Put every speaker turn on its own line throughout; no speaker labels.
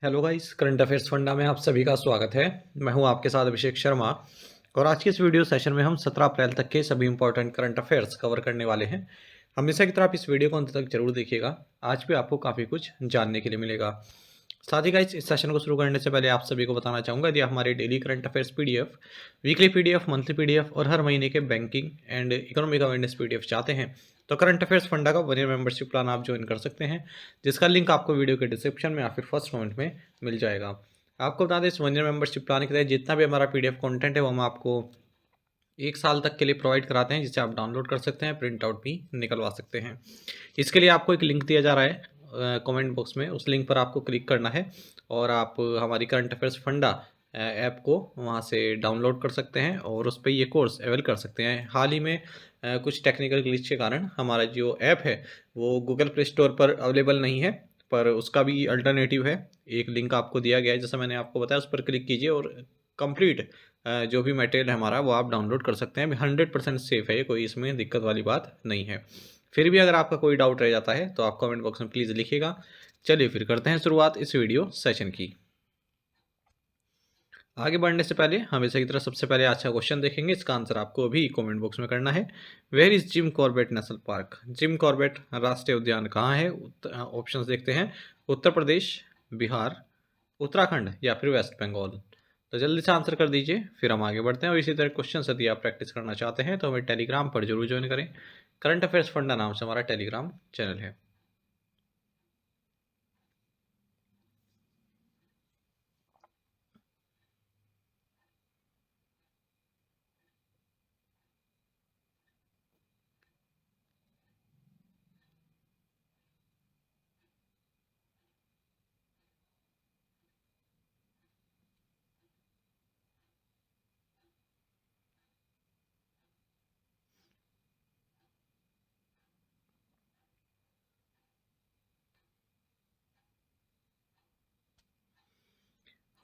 Hello guys, current affairs funda में आप सभी का स्वागत है। मैं हूं आपके साथ अभिषेक शर्मा और आज के इस वीडियो सेशन में हम 17 अप्रैल तक के सभी इंपॉर्टेंट करंट अफेयर्स कवर करने वाले हैं। हमेशा की तरह आप इस वीडियो को अंत तक जरूर देखिएगा। आज भी आपको काफ़ी कुछ जानने के लिए मिलेगा। साथ ही गाइस, इस सेशन को शुरू करने से पहले आप सभी को बताना चाहूँगा, यदि आप हमारे daily current affairs PDF, weekly PDF, monthly PDF और हर महीने के banking and economic awareness PDF चाहते हैं तो करंट अफेयर्स फंडा का 1 ईयर मेंबरशिप प्लान आप ज्वाइन कर सकते हैं, जिसका लिंक आपको वीडियो के डिस्क्रिप्शन में या फिर फर्स्ट कमेंट में मिल जाएगा। आपको बता दें, इस 1 ईयर मेंबरशिप प्लान के तहत जितना भी हमारा पीडीएफ कंटेंट है वो हम आपको 1 साल तक के लिए प्रोवाइड कराते हैं, जिसे आप डाउनलोड कर सकते हैं, प्रिंट आउट भी निकलवा सकते हैं। इसके लिए आपको एक लिंक दिया जा रहा है कमेंट बॉक्स में, उस लिंक पर आपको क्लिक करना है और आप हमारी करंट अफेयर्स फंडा ऐप को वहाँ से डाउनलोड कर सकते हैं और उस पर ये कोर्स अवेल कर सकते हैं। हाल ही में कुछ टेक्निकल ग्लिच के कारण हमारा जो ऐप है वो गूगल प्ले स्टोर पर अवेलेबल नहीं है, पर उसका भी अल्टरनेटिव है। एक लिंक आपको दिया गया है, जैसा मैंने आपको बताया, उस पर क्लिक कीजिए और कंप्लीट जो भी मटेरियल है हमारा वो आप डाउनलोड कर सकते हैं। 100% सेफ़ है, कोई इसमें दिक्कत वाली बात नहीं है। फिर भी अगर आपका कोई डाउट रह जाता है तो आप कमेंट बॉक्स में प्लीज़ लिखिएगा। चलिए फिर करते हैं शुरुआत इस वीडियो सेशन की। आगे बढ़ने से पहले हमेशा की तरह सबसे पहले आज का क्वेश्चन देखेंगे, इसका आंसर आपको अभी कमेंट बॉक्स में करना है। Where is Jim Corbett national park? Jim Corbett राष्ट्रीय उद्यान कहाँ है? ऑप्शंस देखते हैं। उत्तर प्रदेश, बिहार, उत्तराखंड या फिर वेस्ट बंगाल। तो जल्दी से आंसर कर दीजिए, फिर हम आगे बढ़ते हैं। और इसी तरह क्वेश्चन यदि आप प्रैक्टिस करना चाहते हैं तो हमें टेलीग्राम पर जरूर ज्वाइन करें। करंट अफेयर्स फंडा नाम से हमारा टेलीग्राम चैनल है।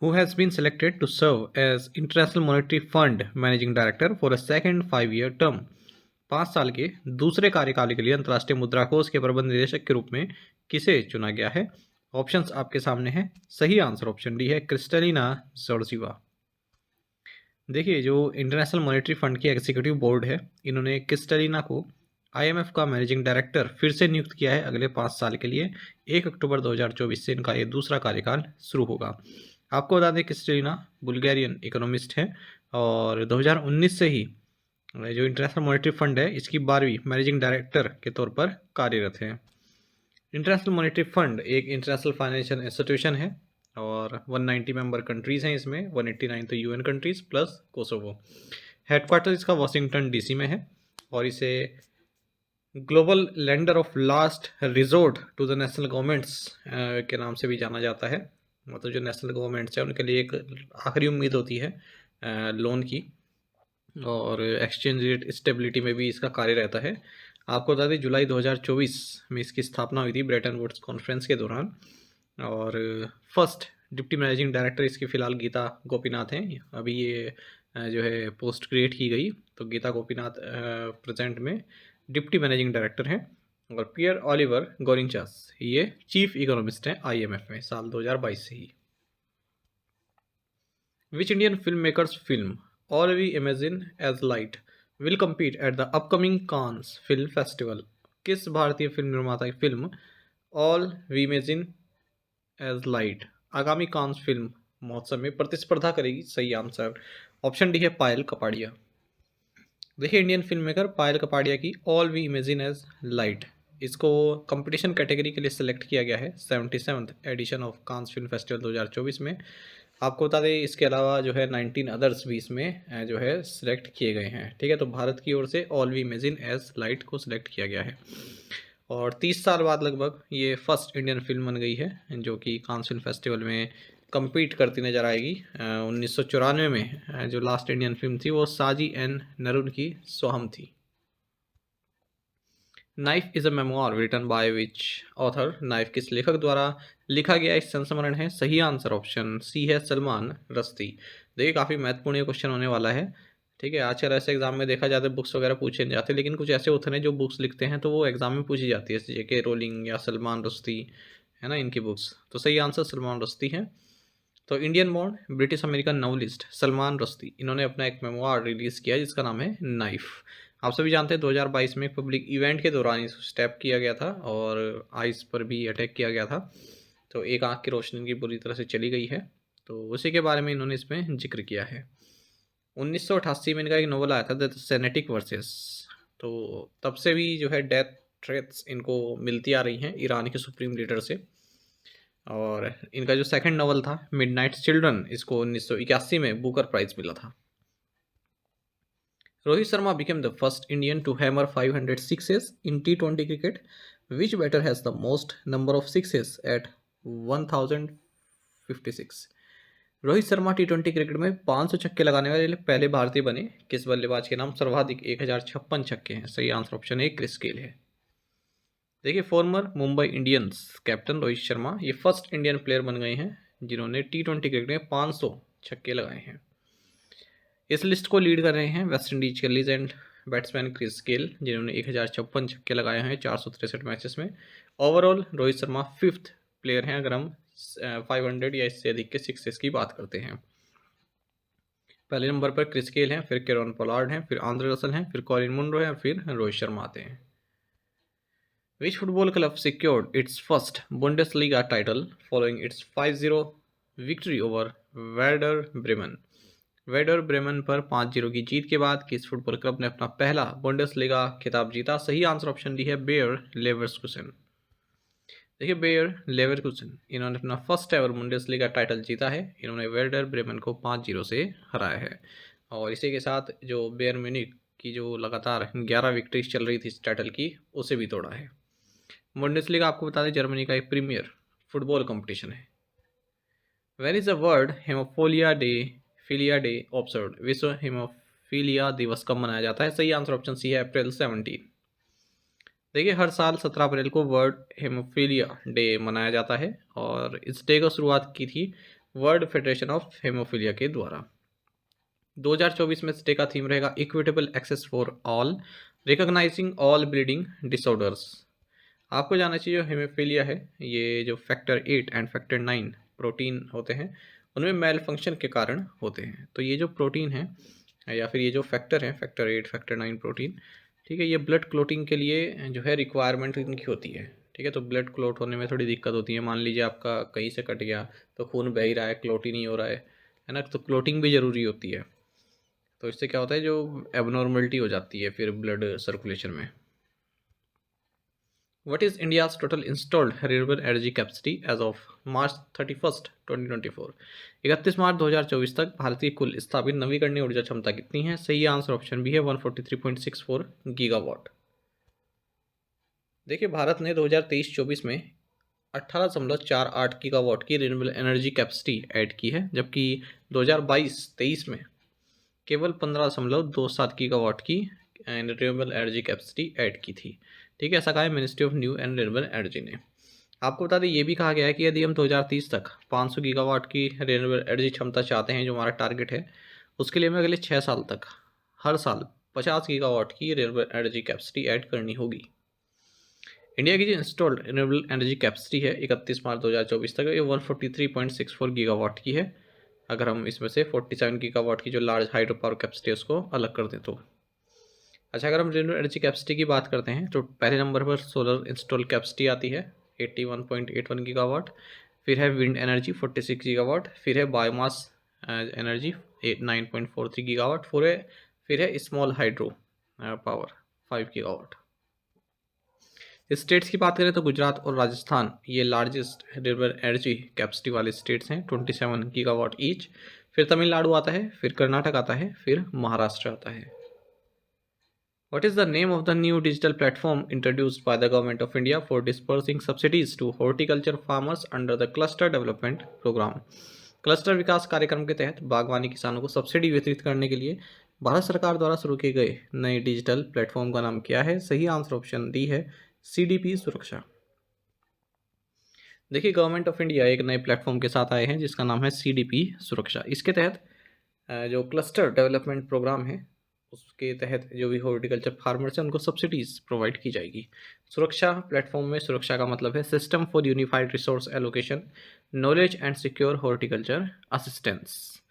Who has been selected to serve as International Monetary Fund Managing Director for a second 5-year term? 5 साल के दूसरे कार्यकाल के लिए अंतर्राष्ट्रीय मुद्रा कोष के प्रबंध निदेशक के रूप में किसे चुना गया है? ऑप्शंस आपके सामने हैं। सही आंसर ऑप्शन डी है, क्रिस्टलिना जॉर्जिवा। देखिए, जो इंटरनेशनल मॉनेटरी फंड की एग्जीक्यूटिव बोर्ड है, इन्होंने क्रिस्टलिना को आईएमएफ का मैनेजिंग डायरेक्टर फिर से नियुक्त किया है अगले 5 साल के लिए। 1 अक्टूबर 2024 से इनका ये दूसरा कार्यकाल शुरू होगा। आपको बता दें, क्रिस्टलिना बुल्गारियन इकोनॉमिस्ट है और 2019 से ही जो इंटरनेशनल मॉनेटरी फंड है इसकी 12वीं मैनेजिंग डायरेक्टर के तौर पर कार्यरत है। इंटरनेशनल मॉनेटरी फंड एक इंटरनेशनल फाइनेंशियल इंस्टीट्यूशन है और 190 मेंबर कंट्रीज़ हैं इसमें, 189 तो UN countries plus Kosovo. Headquarter इसका वॉशिंगटन डीसी में है और इसे global lender of last resort to the national governments के नाम से भी जाना जाता है। मतलब जो नेशनल गवर्नमेंट्स है उनके लिए एक आखिरी उम्मीद होती है लोन की, और एक्सचेंज रेट स्टेबिलिटी में भी इसका कार्य रहता है। आपको बता दें, जुलाई 2024 में इसकी स्थापना हुई थी ब्रेटन वुड्स कॉन्फ्रेंस के दौरान और फर्स्ट डिप्टी मैनेजिंग डायरेक्टर इसकी फ़िलहाल गीता गोपीनाथ हैं। अभी ये जो है पोस्ट क्रिएट की गई, तो गीता गोपीनाथ प्रेजेंट में डिप्टी मैनेजिंग डायरेक्टर हैं और पियर ऑलिवर गोरिंचास ये चीफ इकोनॉमिस्ट हैं आईएमएफ में साल 2022 से ही। Which Indian film makers film All We Imagine as Light will compete at the upcoming Cannes Film Festival? किस भारतीय फिल्म निर्माता की film All We Imagine as Light आगामी कांस फिल्म महोत्सव में प्रतिस्पर्धा करेगी? सही आंसर ऑप्शन डी है, पायल कपाड़िया। देखिए, Indian film maker Payal Kapadia की All We Imagine as Light, इसको कंपटीशन कैटेगरी के लिए सेलेक्ट किया गया है 77th edition of Cannes film festival 2024 में। आपको बता दें, इसके अलावा जो है 19 अदर्स भी इसमें जो है सिलेक्ट किए गए हैं। ठीक है, तो भारत की ओर से All We Imagine as Light को सिलेक्ट किया गया है और 30 साल बाद लगभग ये फर्स्ट इंडियन फिल्म बन गई है जो कि कांस फिल्म फेस्टिवल में compete करती नज़र आएगी। 1994 में जो लास्ट इंडियन फिल्म थी वो साजी एन नरुन की सोहम थी। Knife is a memoir written by which author? Knife किस लेखक द्वारा लिखा गया एक संस्मरण है? सही आंसर ऑप्शन सी है, सलमान रश्दी। देखिए, काफ़ी महत्वपूर्ण क्वेश्चन होने वाला है। ठीक है, आजकल ऐसे एग्जाम में देखा जाता है बुक्स वगैरह पूछे नहीं जाते, लेकिन कुछ ऐसे होते हैं जो बुक्स लिखते हैं तो वो एग्जाम में पूछी जाती है, जैसे जेके रोलिंग या सलमान रश्दी है ना, इनकी बुक्स। तो सही आंसर सलमान रुश्दी है। तो Indian born British American novelist Salman Rushdie, इन्होंने अपना एक मेमोir रिलीज़ किया जिसका नाम है नाइफ। आप सभी जानते हैं 2022 में एक पब्लिक इवेंट के दौरान इस स्टेप किया गया था और आइस पर भी अटैक किया गया था। तो एक आँख की रोशनी इनकी बुरी तरह से चली गई है, तो उसी के बारे में इन्होंने इसमें जिक्र किया है। 1988 में इनका एक नोवेल आया था द सेनेटिक वर्सेस। तो तब से भी जो है डेथ थ्रेट्स इनको मिलती आ रही हैं ईरान के सुप्रीम लीडर से। और इनका जो सेकंड नॉवल था मिडनाइट चिल्ड्रन, इसको 1981 में बुकर प्राइज मिला था। Rohit Sharma became the first Indian to hammer 500 sixes in T20 cricket. Which batter has the most number of sixes at 1056? Rohit Sharma T20 cricket में 500 छक्के लगाने वाले पहले भारतीय बने। किस बल्लेबाज के नाम सर्वाधिक 1056 छक्के हैं? सही answer option A Chris Gayle है। देखिए, former Mumbai Indians captain Rohit Sharma ये फर्स्ट इंडियन प्लेयर बन गए हैं जिन्होंने टी20 क्रिकेट में 500 छक्के लगाए हैं। इस लिस्ट को लीड कर रहे हैं वेस्ट इंडीज के लीजेंड बैट्समैन क्रिस गेल जिन्होंने 1056 छक्के लगाए हैं 463 मैचेस में। Overall Rohit Sharma fifth player हैं अगर हम 500 या इससे अधिक के सिक्सेस की बात करते हैं। पहले नंबर पर क्रिस गेल हैं, फिर केरन पोलार्ड हैं, फिर आंद्रे रसल हैं, फिर कॉलिन मुनरो हैं, फिर रोहित शर्मा आते हैं। Which football club secured its first Bundesliga title following its 5-0 victory over Werder Bremen? Werder Bremen पर 5-0 की जीत के बाद किस फुटबॉल क्लब ने अपना पहला बुंडेसलीगा खिताब जीता? सही आंसर ऑप्शन डी है बेयर लेवरकुसेन। देखिए, बेयर लेवरकुसेन इन्होंने अपना फर्स्ट एवर बुंडेसलीगा टाइटल जीता है। इन्होंने वेर्डर ब्रेमेन को 5-0 से हराया है और इसी के साथ जो बेयर म्यूनिख की जो लगातार 11 विक्ट्रीज चल रही थी इस टाइटल की, उसे भी तोड़ा है। बुंडेसलीगा आपको बता दें जर्मनी का एक प्रीमियर फुटबॉल कंपटीशन है। Where is the world haemophilia day observed? विश्व हेमोफीलिया दिवस कब मनाया जाता है? सही आंसर ऑप्शन सी है अप्रैल 17। देखिए, हर साल 17 अप्रैल को वर्ल्ड हेमोफीलिया डे मनाया जाता है और इस डे को शुरुआत की थी वर्ल्ड फेडरेशन ऑफ हेमोफीलिया के द्वारा। 2024 में इस डे का थीम रहेगा equitable access for all, recognising all bleeding disorders. आपको जानना चाहिए जो हेमोफीलिया है ये जो फैक्टर 8 एंड फैक्टर 9 प्रोटीन होते हैं उनमें मेल फंक्शन के कारण होते हैं। तो ये जो प्रोटीन है या फिर ये जो फैक्टर है फैक्टर 8 फैक्टर 9 प्रोटीन, ठीक है, ये ब्लड क्लोटिंग के लिए जो है रिक्वायरमेंट इनकी होती है। ठीक है, तो ब्लड क्लोट होने में थोड़ी दिक्कत होती है। मान लीजिए आपका कहीं से कट गया तो खून बह ही रहा है, क्लोट ही नहीं हो रहा है ना, तो क्लोटिंग भी ज़रूरी होती है। तो इससे क्या होता है जो एबनॉर्मलिटी हो जाती है फिर ब्लड सर्कुलेशन में। What is India's total installed renewable energy capacity as of March 31st, 2024? 31 मार्च 2024 तक भारत की कुल स्थापित नवीकरणीय ऊर्जा क्षमता कितनी है? सही आंसर ऑप्शन बी है 143.64 गीगावाट। देखिए, भारत ने 2023-24 में 18.48 गीगावाट की रिन्यूएबल एनर्जी कैपेसिटी ऐड की है, जबकि 2022-23 में केवल 15.27 गीगावाट की रिन्यूएबल एनर्जी कैपेसिटी ऐड की थी। ठीक है, ऐसा कहा है ministry of new and renewable energy ने। आपको बता दें ये भी कहा गया है कि यदि हम 2030 तक 500 गीगावाट की रिन्यूएबल एनर्जी क्षमता चाहते हैं, जो हमारा टारगेट है, उसके लिए हमें अगले 6 साल तक हर साल 50 गीगावाट की रिन्यूएबल एनर्जी कैपेसिटी ऐड करनी होगी। इंडिया की जो इंस्टॉल्ड रिन्यूएबल एनर्जी कैपेसिटी है 31 मार्च 2024 तक ये 143.64 गीगावाट की है। अगर हम इसमें से 47 गीगावाट की जो लार्ज हाइड्रो पावर कैपेसिटी है उसको अलग कर दें तो। अच्छा, अगर हम रिन्यूएबल एनर्जी कैपेसिटी की बात करते हैं तो पहले नंबर पर सोलर इंस्टॉल कैपेसिटी आती है 81.81 गीगावाट, फिर है विंड एनर्जी 46 गीगावाट, फिर है बायोमास एनर्जी 9.43 गीगावाट, फिर है small hydro power 5 gigawatt. States की बात करें तो गुजरात और राजस्थान ये लार्जेस्ट रिन्यूएबल एनर्जी कैपेसिटी वाले स्टेट्स हैं 27 गीगावाट ईच। फिर तमिलनाडु आता है, फिर कर्नाटक आता है, फिर महाराष्ट्र आता है। What is the name of the new digital platform introduced by the Government of India for dispersing subsidies to horticulture farmers under the Cluster Development Program? Cluster विकास कार्यक्रम के तहत बागवानी किसानों को सब्सिडी वितरित करने के लिए भारत सरकार द्वारा शुरू किए गए नए डिजिटल प्लेटफॉर्म का नाम क्या है? सही आंसर ऑप्शन डी है CDP सुरक्षा। देखिए, गवर्नमेंट ऑफ इंडिया एक नए प्लेटफॉर्म के साथ आए हैं जिसका नाम है CDP सुरक्षा। इसके तहत जो क्लस्टर डेवलपमेंट प्रोग्राम है उसके तहत जो भी हॉर्टिकल्चर फार्मर्स हैं उनको सब्सिडीज प्रोवाइड की जाएगी। सुरक्षा प्लेटफॉर्म में सुरक्षा का मतलब है system for unified resource allocation, knowledge and secure horticulture assistance.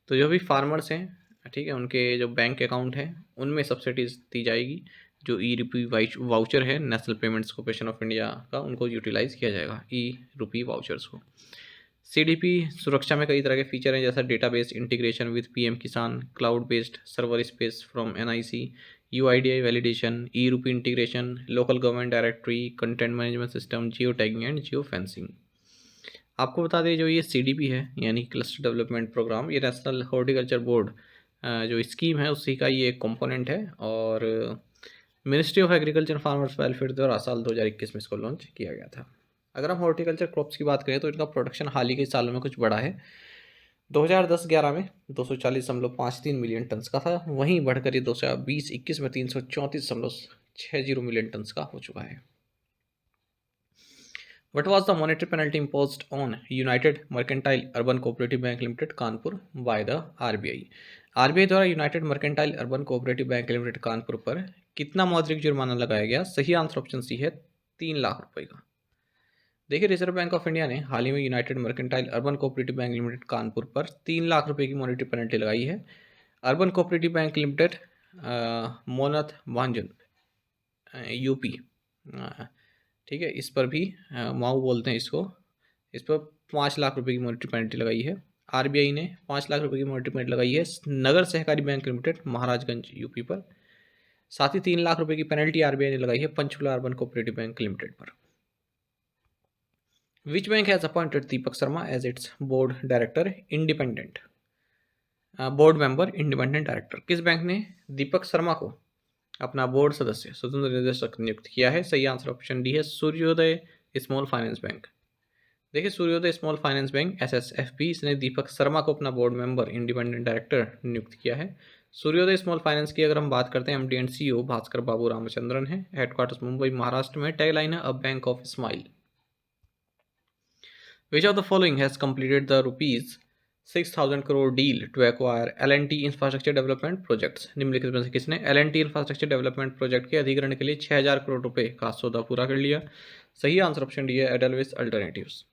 तो जो भी फार्मर्स हैं, ठीक है, उनके जो बैंक अकाउंट हैं उनमें सब्सिडीज दी जाएगी। जो ई रुपी वाउचर है national payments corporation of India का, उनको यूटिलाइज किया जाएगा ई रुपी वाउचर्स को। सीडीपी सुरक्षा में कई तरह के फीचर हैं, जैसा database integration with PM Kisan, cloud based server space from NIC, UIDAI validation, e rupee integration, local government directory, content management system, geo tagging and geo fencing. आपको बता दें जो ये सीडीपी है यानी क्लस्टर डेवलपमेंट प्रोग्राम, ये नेशनल हॉर्टिकल्चर बोर्ड जो scheme है उसी का ये एक कंपोनेंट है, और ministry of agriculture farmers welfare द्वारा साल 2021 में इसको लॉन्च किया गया था। अगर हम हॉर्टिकल्चर क्रॉप्स की बात करें तो इनका प्रोडक्शन हाल ही के सालों में कुछ बढ़ा है। 2010-11 में 240.53 मिलियन टन्स का था, वहीं बढ़कर ये 2020-21 में 334.60 मिलियन टन्स का हो चुका है। What was the monetary penalty imposed on United Mercantile Urban Cooperative Bank Limited Kanpur by the RBI? RBI द्वारा United mercantile urban cooperative bank limited Kanpur पर कितना मौद्रिक जुर्माना लगाया गया? सही आंसर ऑप्शन सी है 3 लाख रुपए का। देखिए, रिजर्व बैंक ऑफ इंडिया ने हाल ही में united mercantile urban cooperative bank limited Kanpur पर 3 लाख रुपए की मॉनेटरी पेनल्टी लगाई है। अर्बन कोऑपरेटिव बैंक लिमिटेड मोनत भांजन यूपी, ठीक है, इस पर भी माऊ बोलते हैं इसको, इस पर 5 लाख रुपए की मॉनेटरी पेनल्टी लगाई है। आरबीआई ने 5 लाख रुपए की मॉनेटरी पेनल्टी लगाई है नगर सहकारी बैंक लिमिटेड महाराजगंज यूपी पर। साथ ही 3 लाख रुपए की पेनल्टी आरबीआई ने लगाई है Panchkula urban cooperative bank limited पर। Which bank has appointed Deepak Sharma as its board director independent board member independent director? किस बैंक ने दीपक शर्मा को अपना बोर्ड सदस्य स्वतंत्र निदेशक नियुक्त किया है? सही आंसर ऑप्शन डी है सूर्योदय स्मॉल फाइनेंस बैंक। देखिए, सूर्योदय स्मॉल फाइनेंस बैंक एसएसएफबी, इसने दीपक शर्मा को अपना बोर्ड मेंबर इंडिपेंडेंट डायरेक्टर नियुक्त किया है। सूर्योदय स्मॉल फाइनेंस की अगर हम बात करते हैं, MD and CEO Bhaskar Babu Ramachandran है। हेडक्वार्टर्स मुंबई महाराष्ट्र में। टैगलाइन है a bank of smile. Which of the following has completed the rupees 6,000 crore deal to acquire L and T infrastructure development projects? निम्नलिखित में से किसने एल&टी इंफ्रास्ट्रक्चर डेवलपमेंट प्रोजेक्ट के अधिग्रहण के लिए 6,000 करोड़ रुपए का सौदा पूरा कर लिया? सही आंसर ऑप्शन डी है एडलविस अल्टरनेटिव्स।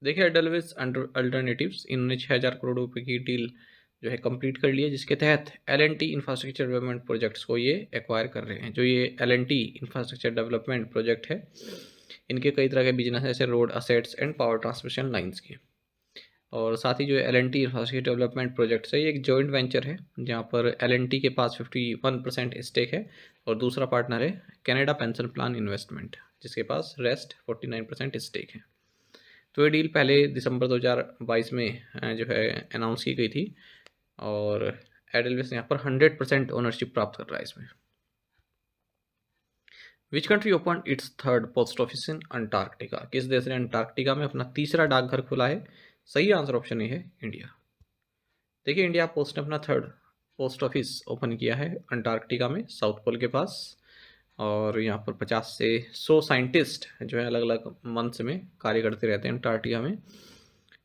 देखिए, एडलविस अल्टरनेटिव्स, इन्होंने 6,000 करोड़ रुपए की डील जो है कंप्लीट कर ली है, जिसके तहत एल&टी इंफ्रास्ट्रक्चर डेवलपमेंट प्रोजेक्ट्स को ये एक्वायर कर रहे हैं। जो ये एल&टी इंफ्रास्ट्रक्चर डेवलपमेंट प्रोजेक्ट है, इनके कई तरह के बिजनेस है, जैसे road assets and power transmission lines के। और साथ ही जो एल&टी इंफ्रास्ट्रक्चर डेवलपमेंट प्रोजेक्ट्स है, ये एक जॉइंट वेंचर है, जहाँ पर एल&टी के पास 51% स्टेक है, और दूसरा पार्टनर है कैनेडा पेंशन प्लान इन्वेस्टमेंट, जिसके पास रेस्ट 49% स्टेक है। तो ये डील पहले दिसंबर 2022 में जो है अनाउंस की गई थी, और एडलविस यहाँ पर 100% ओनरशिप प्राप्त कर रहा है इसमें। Which country open it's third post office in Antarctica? किस देश ने अंटार्कटिका में अपना तीसरा डाकघर खोला है? सही आंसर ऑप्शन ए है इंडिया। देखिए, इंडिया पोस्ट ने अपना थर्ड पोस्ट ऑफिस ओपन किया है अंटार्कटिका में, साउथ पोल के पास, और यहाँ पर 50 से 100 साइंटिस्ट जो है अलग अलग मंथ्स में कार्य करते रहते हैं अंटार्कटिका में।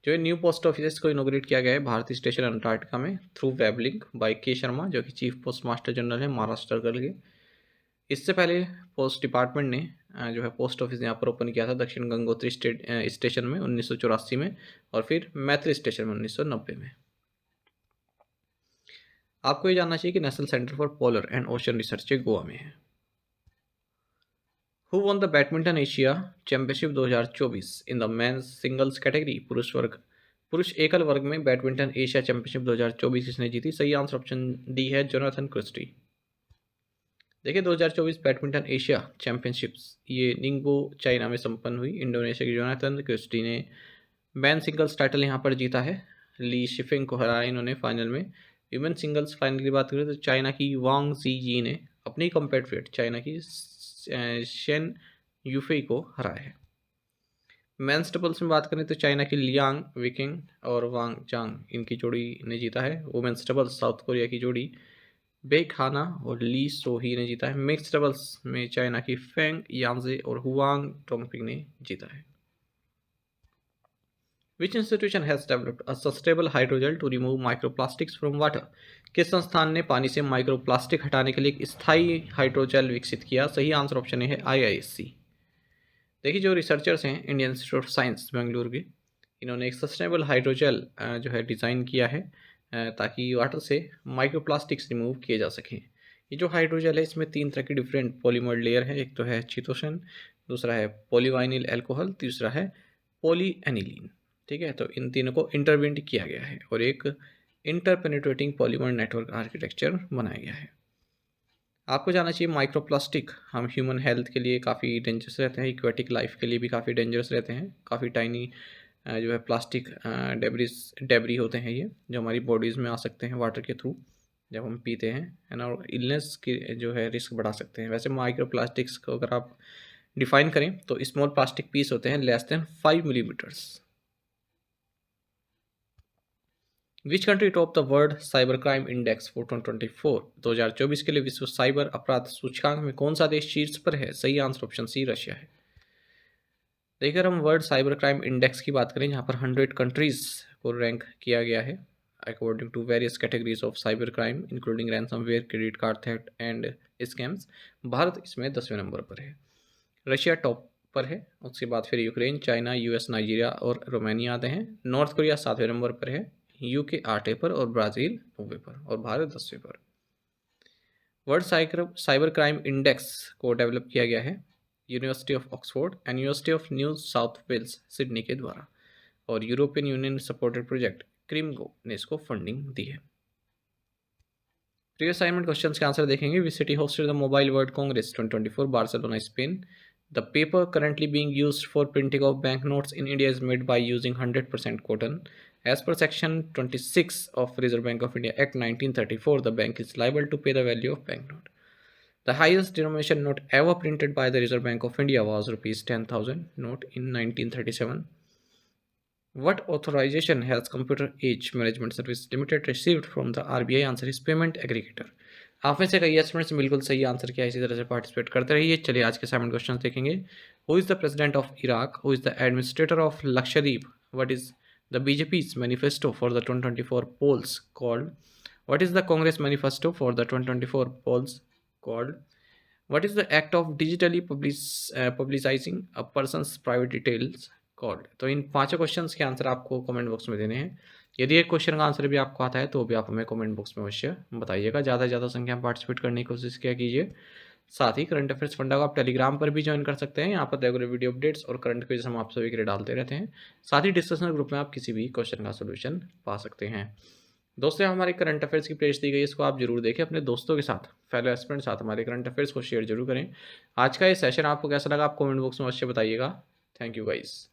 जो है न्यू पोस्ट ऑफिस को इनोग्रेट किया गया है भारतीय स्टेशन अंटार्कटिका में थ्रू वेब लिंक बाय के शर्मा, जो कि चीफ पोस्ट मास्टर जनरल है महाराष्ट्र के। इससे पहले पोस्ट डिपार्टमेंट ने जो है पोस्ट ऑफिस यहाँ पर ओपन किया था दक्षिण गंगोत्री स्टेशन में 1984 में, और फिर मैत्री स्टेशन में 1990 में। आपको ये जानना चाहिए कि national centre for polar and ocean research Goa में है। Who won the badminton Asia championship 2024 in the men's singles category? पुरुष एकल वर्ग में बैडमिंटन एशिया चैंपियनशिप 2024 किसने जीती? सही आंसर ऑप्शन डी है जोनाथन क्रिस्टी। देखिए, 2024 बैडमिंटन एशिया चैंपियनशिप्स ये निंगबो चाइना में संपन्न हुई। इंडोनेशिया के जोनाथन क्रिस्टी ने मैन सिंगल्स टाइटल यहाँ पर जीता है, ली शिफिंग को हराया इन्होंने फाइनल में। वीमेन सिंगल्स फाइनल की बात करें तो चाइना की वांग जी ने अपनी कॉम्पेट्रिएट चाइना की शेन यूफे को हराया है। मेंस डबल्स में बात करें तो चाइना की लियांग विकिंग और वांग चांग, इनकी जोड़ी ने जीता है। वुमेन्स डबल्स साउथ कोरिया की जोड़ी बेक हाना और ली सोही ने जीता है। मिक्स डबल्स में चाइना की फेंग यांजे और हुआंग टोंगपिंग ने जीता है। Which institution has developed a sustainable hydrogel to remove microplastics from water? किस संस्थान ने पानी से माइक्रोप्लास्टिक हटाने के लिए एक स्थायी हाइड्रोजेल विकसित किया? सही आंसर ऑप्शन ए है IISc। देखिए जो रिसर्चर्स हैं Indian institute of science Bengaluru के, इन्होंने एक सस्टेनेबल हाइड्रोजेल जो है डिज़ाइन किया है ताकि वाटर से माइक्रोप्लास्टिक्स रिमूव किए जा सकें। ये जो हाइड्रोजेल है इसमें 3 तरह की डिफरेंट पॉलीमर लेयर है। एक तो है चितोसन, दूसरा है पॉलीवाइनिल अल्कोहल, तीसरा है पॉलीएनिलीन। ठीक है, तो इन तीनों को इंटरविंड किया गया है और एक इंटरपेनिट्रेटिंग पॉलीमर नेटवर्क आर्किटेक्चर बनाया गया है। आपको जानना चाहिए माइक्रोप्लास्टिक हम ह्यूमन हेल्थ के लिए काफ़ी डेंजरस रहते हैं, एक्वेटिक लाइफ के लिए भी काफ़ी डेंजरस रहते हैं। काफ़ी टाइनी जो है प्लास्टिक डेबरी होते हैं ये, जो हमारी बॉडीज़ में आ सकते हैं वाटर के थ्रू जब हम पीते हैं, है ना, और इलनेस की जो है रिस्क बढ़ा सकते हैं। वैसे माइक्रोप्लास्टिक्स को अगर आप डिफाइन करें तो स्मॉल प्लास्टिक पीस होते हैं less than 5 millimetres. Which country top the world cyber crime index for 2024? 2024 के लिए विश्व साइबर अपराध सूचकांक में कौन सा देश शीर्ष पर है? सही आंसर ऑप्शन सी रशिया है। देखिए अगर हम वर्ल्ड साइबर क्राइम इंडेक्स की बात करें, जहाँ पर 100 कंट्रीज को रैंक किया गया है according to various categories of cyber crime including ransomware, credit card theft and scams, Bharat इसमें 10वें नंबर पर है। रशिया टॉप पर है, उसके बाद फिर यूक्रेन, चाइना, यूएस, नाइजीरिया और रोमानिया आते हैं। नॉर्थ कोरिया 7वें नंबर पर है, यूके 8वें पर और ब्राज़ील 9वें पर और भारत 10वें पर। वर्ल्ड साइबर क्राइम इंडेक्स को डेवलप किया गया है University of Oxford and University of New South Wales Sydney के द्वारा, और European Union supported project Crimgo ने इसको फंडिंग दी है। प्री असाइनमेंट क्वेश्चन के आंसर देखेंगे। Which city hosted the Mobile World Congress 2024? Barcelona, Spain. The paper currently being used for printing of banknotes in India is made by using 100% cotton. As per Section 26 of Reserve Bank of India Act 1934, the bank is liable to pay the value of banknote. The highest denomination note ever printed by the Reserve Bank of India was rupees 10,000 note in 1937. What authorization has Computer Age Management Service Limited received from the RBI? Answer is payment aggregator. आप में से कई students बिल्कुल सही answer किया, इसी तरह से पार्टिसिपेट करते रहिए। चलिए आज के असाइनमेंट क्वेश्चन देखेंगे। Who is the president of Iraq? Who is the administrator of Lakshadweep? What is the BJP's manifesto for the 2024 polls called? What is the Congress manifesto for the 2024 polls called? What is the act of digitally publicising a person's private details called? तो इन पांचों questions के answer आपको comment box में देने हैं। यदि एक क्वेश्चन का आंसर भी आपको आता है तो भी आप हमें कमेंट बॉक्स में अवश्य बताइएगा। ज़्यादा से ज़्यादा संख्या में पार्टिसिपेट करने की कोशिश किया कीजिए। साथ ही करंट अफेयर्स फंडा को आप टेलीग्राम पर भी ज्वाइन कर सकते हैं। यहाँ पर रेगुलर वीडियो अपडेट्स और करंट क्विज हम आप सभी के लिए डालते रहते हैं। साथ ही डिस्कशन ग्रुप में आप किसी भी क्वेश्चन का सोल्यूशन पा सकते हैं। दोस्तों हमारे करंट अफेयर्स की प्लेलिस्ट दी गई है, इसको आप जरूर देखें, अपने दोस्तों के साथ, फेलो एस्पिरेंट साथ हमारे करंट अफेयर्स को शेयर जरूर करें। आज का ये सेशन आपको कैसा लगा आप कमेंट बॉक्स में अवश्य बताइएगा। Thank you guys.